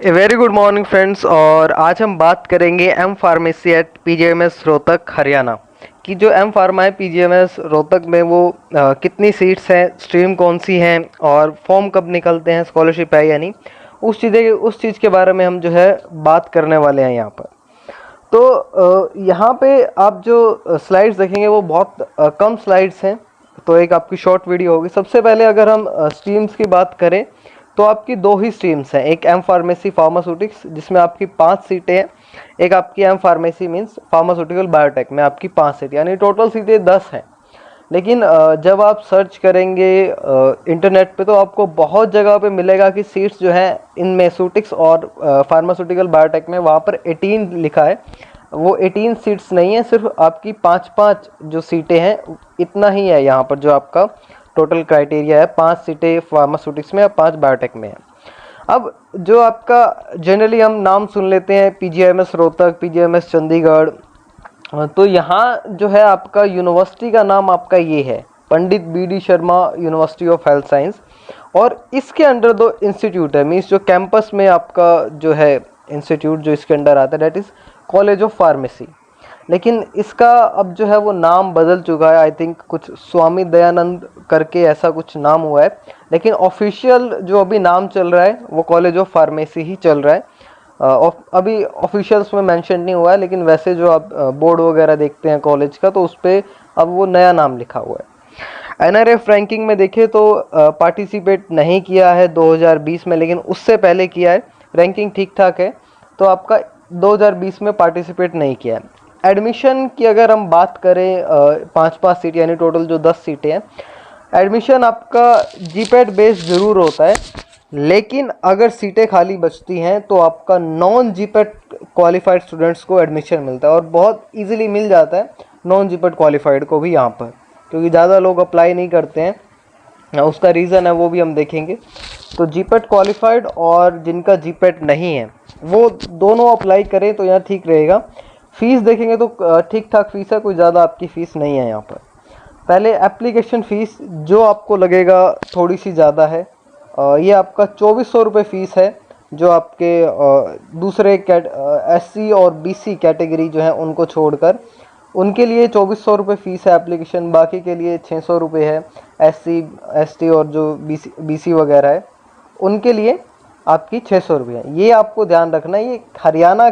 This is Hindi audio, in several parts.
ए वेरी गुड मॉर्निंग फ्रेंड्स। और आज हम बात करेंगे M pharmacy at PGMS Rohtak Haryana की। जो एम फार्मा है पीजीएमएस रोहतक में वो कितनी सीट्स हैं, स्ट्रीम कौन सी हैं और फॉर्म कब निकलते हैं, स्कॉलरशिप है या नहीं, उस चीज़ के बारे में हम जो है बात करने वाले हैं यहाँ पर। तो यहाँ पे आप जो स्लाइड्स देखेंगे वो बहुत कम स्लाइड्स हैं, तो एक आपकी शॉर्ट वीडियो होगी। सबसे पहले अगर हम स्ट्रीम्स की बात करें तो आपकी दो ही स्ट्रीम्स हैं, एक एम फार्मेसी फार्मास्यूटिक्स जिसमें आपकी 5 सीटें हैं, एक आपकी M pharmacy means pharmaceutical biotech में आपकी 5 सीटें, यानी टोटल सीटें 10 हैं। लेकिन जब आप सर्च करेंगे इंटरनेट पे तो आपको बहुत जगह पे मिलेगा कि सीट्स जो हैं इनमें सूटिक्स और फार्मास्यूटिकल बायोटेक में वहाँ पर 18 लिखा है। वो 18 सीट्स नहीं है, सिर्फ आपकी 5-5 जो सीटें हैं इतना ही है। यहाँ पर जो आपका टोटल क्राइटेरिया है 5 सीटें फार्मास्यूटिक्स में और 5 बायोटेक में है। अब जो आपका जनरली हम नाम सुन लेते हैं पीजीआईएमएस रोहतक, पीजीआईएमएस चंडीगढ़, तो यहाँ जो है आपका यूनिवर्सिटी का नाम आपका ये है Pandit BD Sharma university of health science. और इसके अंडर दो इंस्टीट्यूट है, मीन्स जो कैंपस में आपका जो है इंस्टीट्यूट जो इसके अंडर आता है that is college of pharmacy. लेकिन इसका अब जो है वो नाम बदल चुका है, आई थिंक कुछ स्वामी दयानंद करके ऐसा कुछ नाम हुआ है। लेकिन ऑफिशियल जो अभी नाम चल रहा है वो कॉलेज ऑफ फार्मेसी ही चल रहा है। अभी ऑफिशियल्स में मेंशन नहीं हुआ है, लेकिन वैसे जो आप बोर्ड वगैरह देखते हैं कॉलेज का तो उस पर अब वो नया नाम लिखा हुआ है। एनआरएफ रैंकिंग में देखें तो पार्टिसिपेट नहीं किया है 2020 में, लेकिन उससे पहले किया है। रैंकिंग ठीक ठाक है, तो आपका 2020 में पार्टिसिपेट नहीं किया है। एडमिशन की अगर हम बात करें 5-5 सीट यानी टोटल जो 10 सीटें हैं, एडमिशन आपका जीपैट बेस्ड ज़रूर होता है, लेकिन अगर सीटें खाली बचती हैं तो आपका नॉन जीपैट क्वालिफाइड स्टूडेंट्स को एडमिशन मिलता है और बहुत इजीली मिल जाता है नॉन जीपैट क्वालिफाइड को भी यहाँ पर, क्योंकि ज़्यादा लोग अप्लाई नहीं करते हैं। उसका रीज़न है वो भी हम देखेंगे। तो जीपैट क्वालिफाइड और जिनका जीपैट नहीं है वो दोनों अप्लाई करें तो यहाँ ठीक रहेगा। फ़ीस देखेंगे तो ठीक ठाक फ़ीस है, कोई ज़्यादा आपकी फ़ीस नहीं है यहाँ पर। पहले एप्लीकेशन फ़ीस जो आपको लगेगा थोड़ी सी ज़्यादा है, ये आपका 2400 रुपये फ़ीस है। जो आपके दूसरे एससी और बीसी कैटेगरी जो हैं उनको छोड़कर उनके लिए 2400 रुपये फ़ीस है एप्लीकेशन, बाकी के लिए 600 रुपये है। एससी एसटी और जो बीसी वगैरह है उनके लिए आपकी 600 रुपये है। ये आपको ध्यान रखना है। ये हरियाणा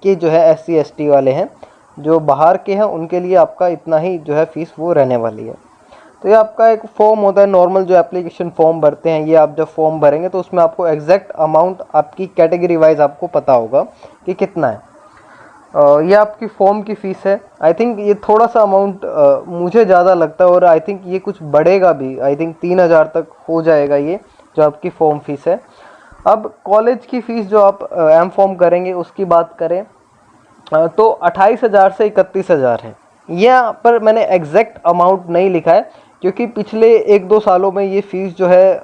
के जो है एससी एसटी वाले हैं, जो बाहर के हैं उनके लिए आपका इतना ही जो है फ़ीस वो रहने वाली है। तो ये आपका एक फॉर्म होता है नॉर्मल, जो एप्लीकेशन फॉर्म भरते हैं, ये आप जब फॉर्म भरेंगे तो उसमें आपको एग्जैक्ट अमाउंट आपकी कैटेगरी वाइज आपको पता होगा कि कितना है। ये आपकी फॉर्म की फ़ीस है। आई थिंक ये थोड़ा सा अमाउंट मुझे ज़्यादा लगता है और आई थिंक ये कुछ बढ़ेगा भी, आई थिंक 3000 तक हो जाएगा ये जो आपकी फॉर्म फीस है। अब कॉलेज की फ़ीस जो आप एम फॉर्म करेंगे उसकी बात करें तो 28,000 से 31,000 है। यहाँ पर मैंने एग्जैक्ट अमाउंट नहीं लिखा है क्योंकि पिछले 1-2 सालों में ये फ़ीस जो है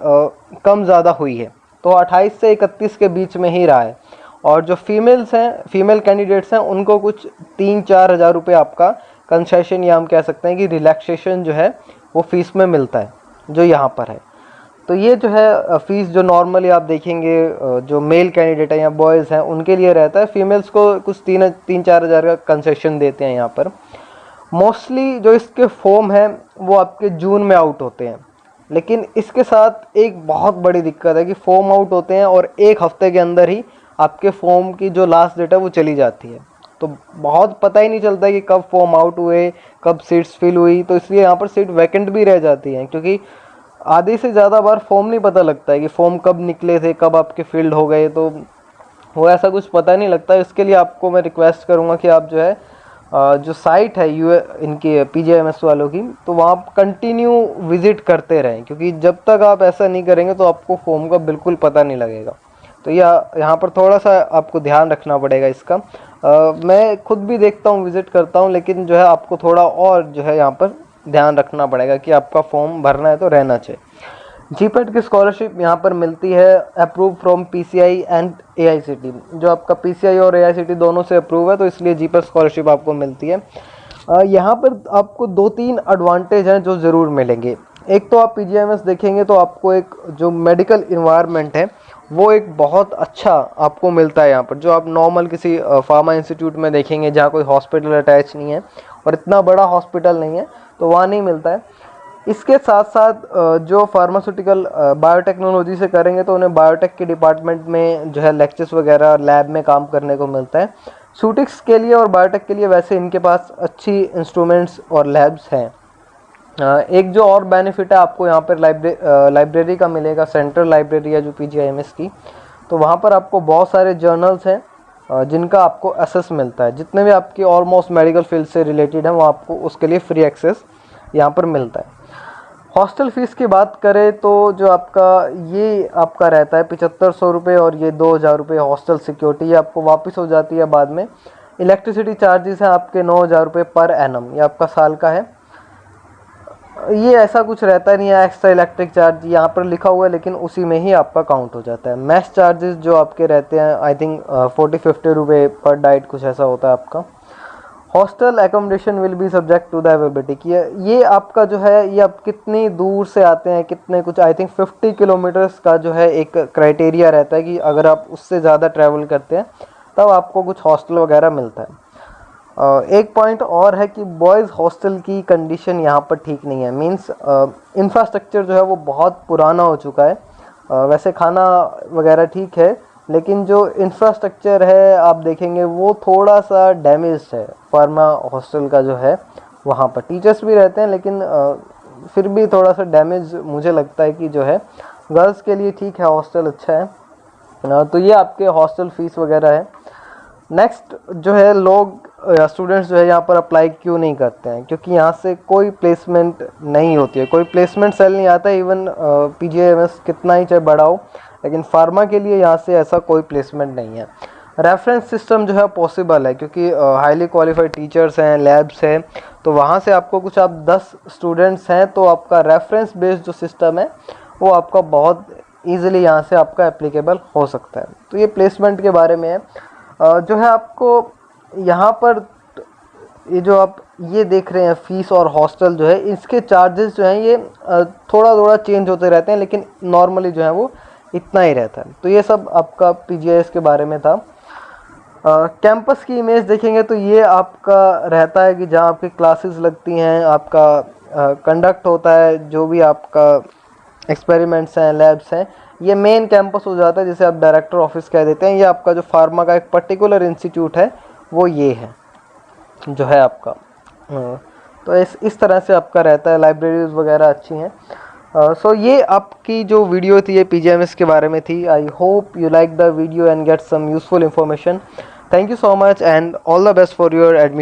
कम ज़्यादा हुई है, तो 28 से 31 के बीच में ही रहा है। और जो फीमेल्स हैं, फीमेल कैंडिडेट्स हैं, उनको कुछ 3-4 हज़ार रुपये आपका कंसेशन या हम कह सकते हैं कि रिलैक्सेशन जो है वो फ़ीस में मिलता है जो यहाँ पर है। तो ये जो है फ़ीस जो नॉर्मली आप देखेंगे जो मेल कैंडिडेट है या बॉयज़ हैं उनके लिए रहता है, फीमेल्स को कुछ 3-4 हज़ार का कंसेशन देते हैं यहाँ पर। मोस्टली जो इसके फॉर्म हैं वो आपके जून में आउट होते हैं, लेकिन इसके साथ एक बहुत बड़ी दिक्कत है कि फॉर्म आउट होते हैं और 1 हफ्ते के अंदर ही आपके फॉर्म की जो लास्ट डेट है वो चली जाती है। तो बहुत पता ही नहीं चलता है कि कब फॉर्म आउट हुए, कब सीट्स फिल हुई, तो इसलिए यहाँ पर सीट वैकेंट भी रह जाती हैं, क्योंकि आधे से ज़्यादा बार फॉर्म नहीं पता लगता है कि फॉर्म कब निकले थे, कब आपके फील्ड हो गए, तो वो ऐसा कुछ पता नहीं लगता। इसके लिए आपको मैं रिक्वेस्ट करूँगा कि आप जो है जो साइट है इनकी पीजीआईएमएस वालों की, तो वहाँ कंटिन्यू विज़िट करते रहें, क्योंकि जब तक आप ऐसा नहीं करेंगे तो आपको फॉर्म का बिल्कुल पता नहीं लगेगा। तो यहाँ पर थोड़ा सा आपको ध्यान रखना पड़ेगा इसका। मैं खुद भी देखता हूँ, विज़िट करता हूँ, लेकिन जो है आपको थोड़ा और जो है यहाँ पर ध्यान रखना पड़ेगा कि आपका फॉर्म भरना है तो रहना चाहिए। जीपैट की स्कॉलरशिप यहाँ पर मिलती है approve from PCI and AICT. जो आपका पीसीआई और एआईसीटी दोनों से अप्रूव है, तो इसलिए जीपैट स्कॉलरशिप आपको मिलती है। यहाँ पर आपको 2-3 एडवांटेज हैं जो ज़रूर मिलेंगे। एक तो आप पीजीआईएमएस देखेंगे तो आपको एक जो मेडिकल इन्वायरमेंट है वो एक बहुत अच्छा आपको मिलता है यहाँ पर, जो आप नॉर्मल किसी फार्मा इंस्टीट्यूट में देखेंगे जहाँ कोई हॉस्पिटल अटैच नहीं है और इतना बड़ा हॉस्पिटल नहीं है, तो वहाँ नहीं मिलता है। इसके साथ साथ जो फार्मास्यूटिकल बायोटेक्नोलॉजी से करेंगे तो उन्हें बायोटेक के डिपार्टमेंट में जो है लेक्चर्स वगैरह लैब में काम करने को मिलता है। सूटिक्स के लिए और बायोटेक के लिए वैसे इनके पास अच्छी इंस्ट्रूमेंट्स और लैब्स हैं। एक जो और बेनिफिट है आपको यहाँ पर लाइब्रेरी का मिलेगा, सेंट्रल लाइब्रेरी है जो पीजीआईएमएस की, तो वहाँ पर आपको बहुत सारे जर्नल्स हैं जिनका आपको एक्सेस मिलता है। जितने भी आपकी ऑलमोस्ट मेडिकल फील्ड से रिलेटेड हैं वो आपको उसके लिए फ्री एक्सेस यहाँ पर मिलता है। हॉस्टल फ़ीस की बात करें तो जो आपका रहता है 7500 रुपये और ये 2000 रुपये हॉस्टल सिक्योरिटी, ये आपको वापस हो जाती है बाद में। इलेक्ट्रिसिटी चार्जेस हैं आपके 9000 रुपये पर एनम, ये आपका साल का है। ये ऐसा कुछ रहता नहीं है एक्स्ट्रा इलेक्ट्रिक चार्ज यहाँ पर लिखा हुआ है, लेकिन उसी में ही आपका काउंट हो जाता है। मैस चार्जेस जो आपके रहते हैं आई थिंक 40-50 रुपये पर डाइट, कुछ ऐसा होता है आपका। Hostel accommodation will be subject to the availability की, ये आपका जो है ये आप कितनी दूर से आते हैं, कितने कुछ आई थिंक 50 किलोमीटर्स का जो है एक क्राइटेरिया रहता है कि अगर आप उससे ज़्यादा ट्रैवल करते हैं तब आपको कुछ हॉस्टल वगैरह मिलता है। एक पॉइंट और है कि बॉयज़ हॉस्टल की कंडीशन यहाँ पर ठीक नहीं है, मींस इंफ्रास्ट्रक्चर जो है वो बहुत पुराना हो चुका है। वैसे खाना वगैरह ठीक है, लेकिन जो इंफ्रास्ट्रक्चर है आप देखेंगे वो थोड़ा सा डैमेज्ड है। फार्मा हॉस्टल का जो है वहाँ पर टीचर्स भी रहते हैं, लेकिन फिर भी थोड़ा सा डैमेज मुझे लगता है कि जो है। गर्ल्स के लिए ठीक है, हॉस्टल अच्छा है। तो ये आपके हॉस्टल फीस वगैरह है। नेक्स्ट जो है लोग स्टूडेंट्स जो है यहाँ पर अप्लाई क्यों नहीं करते हैं, क्योंकि यहाँ से कोई प्लेसमेंट नहीं होती है, कोई प्लेसमेंट सेल नहीं आता। इवन पीजीआईएमएस कितना ही चाहे बड़ा हो, लेकिन फार्मा के लिए यहाँ से ऐसा कोई प्लेसमेंट नहीं है। रेफरेंस सिस्टम जो है पॉसिबल है, क्योंकि हाईली क्वालिफाइड टीचर्स हैं, लैब्स हैं, तो वहाँ से आपको कुछ आप 10 स्टूडेंट्स हैं तो आपका रेफरेंस बेस्ड जो सिस्टम है वो आपका बहुत ईजिली यहाँ से आपका एप्लीकेबल हो सकता है। तो ये प्लेसमेंट के बारे में है। जो है आपको यहाँ पर ये जो आप ये देख रहे हैं फ़ीस और हॉस्टल जो है इसके चार्जेस जो हैं ये थोड़ा थोड़ा चेंज होते रहते हैं, लेकिन नॉर्मली जो है वो इतना ही रहता है। तो ये सब आपका पीजीआईएस के बारे में था। कैंपस की इमेज देखेंगे तो ये आपका रहता है कि जहाँ आपकी क्लासेस लगती हैं, आपका कंडक्ट होता है, जो भी आपका एक्सपेरिमेंट्स हैं, लैब्स हैं, ये मेन कैंपस हो जाता है, जिसे आप डायरेक्टर ऑफिस कह देते हैं। ये आपका जो फार्मा का एक पर्टिकुलर इंस्टीट्यूट है वो ये है जो है आपका। तो इस तरह से आपका रहता है। लाइब्रेरीज वगैरह अच्छी हैं। सो ये आपकी जो वीडियो थी ये पीजीआईएमएस के बारे में थी। I hope you like the video and get some useful information. Thank you so much and all the best for your admission.